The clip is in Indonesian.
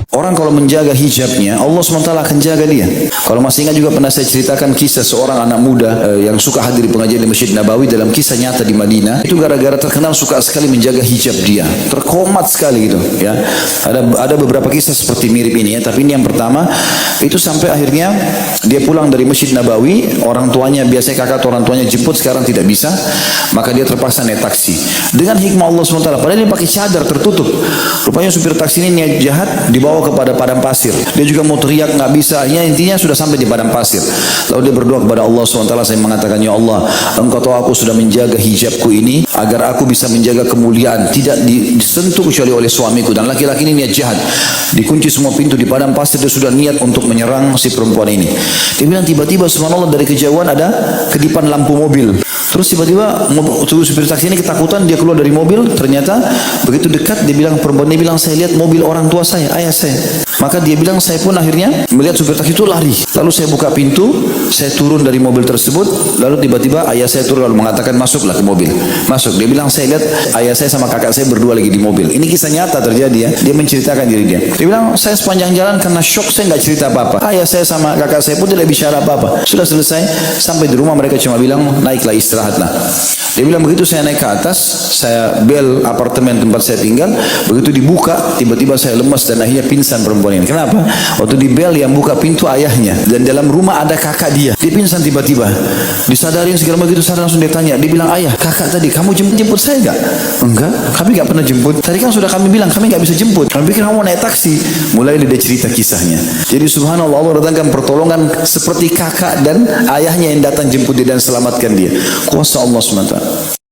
Orang kalau menjaga hijabnya, Allah SWT akan jaga dia. Kalau masih ingat juga pernah saya ceritakan kisah seorang anak muda yang suka hadir di pengajian di Masjid Nabawi dalam kisah nyata di Madinah. Itu gara-gara terkenal suka sekali menjaga hijab dia. Terkomat sekali gitu ya. Ada beberapa kisah seperti mirip ini ya, tapi ini yang pertama. Itu sampai akhirnya dia pulang dari Masjid Nabawi, orang tuanya biasanya kakak atau orang tuanya jemput, sekarang tidak bisa, maka dia terpaksa naik taksi. Dengan hikmah Allah SWT, padahal dia pakai cadar tertutup. Rupanya supir taksi ini niat jahat, dibawa kepada padang pasir. Dia juga mau teriak nggak bisa. Ya intinya sudah sampai di padang pasir. Lalu dia berdoa kepada Allah SWT. Saya mengatakan, ya Allah, Engkau tahu aku sudah menjaga hijabku ini agar aku bisa menjaga kemuliaan, tidak disentuh kecuali oleh suamiku. Dan laki-laki ini niat jahat. Dikunci semua pintu di padang pasir. Dia sudah niat untuk menyerang si perempuan ini. Dia bilang tiba-tiba subhanallah dari kejauhan ada kedipan lampu mobil. Terus tiba-tiba supir taksi ini ketakutan, dia keluar dari mobil. Ternyata begitu dekat dia bilang, perempuan ini bilang, saya lihat mobil orang tua saya, ayah saya. Maka dia bilang, saya pun akhirnya melihat supir taksi itu lari. Lalu saya buka pintu, saya turun dari mobil tersebut. Lalu tiba-tiba ayah saya turun lalu mengatakan, masuklah ke mobil. Masuk. Dia bilang, saya lihat ayah saya sama kakak saya berdua lagi di mobil. Ini kisah nyata terjadi ya. Dia menceritakan diri dia. Dia bilang, saya sepanjang jalan karena syok saya nggak cerita apa-apa. Ayah saya sama kakak saya pun tidak bicara apa-apa. Sudah selesai, sampai di rumah mereka cuma bilang, naiklah istirahatlah. Dia bilang begitu saya naik ke atas, saya bel apartemen tempat saya tinggal, begitu dibuka, tiba-tiba saya lemas dan akhirnya pingsan perempuan ini. Kenapa? Waktu di bel yang buka pintu ayahnya, dan dalam rumah ada kakak dia. Dia pingsan tiba-tiba. Disadarin segala begitu, sadar langsung dia tanya. Dia bilang, ayah, kakak tadi, kamu jemput saya enggak? Enggak, kami enggak pernah jemput. Tadi kan sudah kami bilang, kami enggak bisa jemput. Kami pikir kamu naik taksi. Mulai dia cerita kisahnya. Jadi subhanallah, Allah datangkan pertolongan seperti kakak dan ayahnya yang datang jemput dia dan selamatkan dia. Kuasa Allah SWT.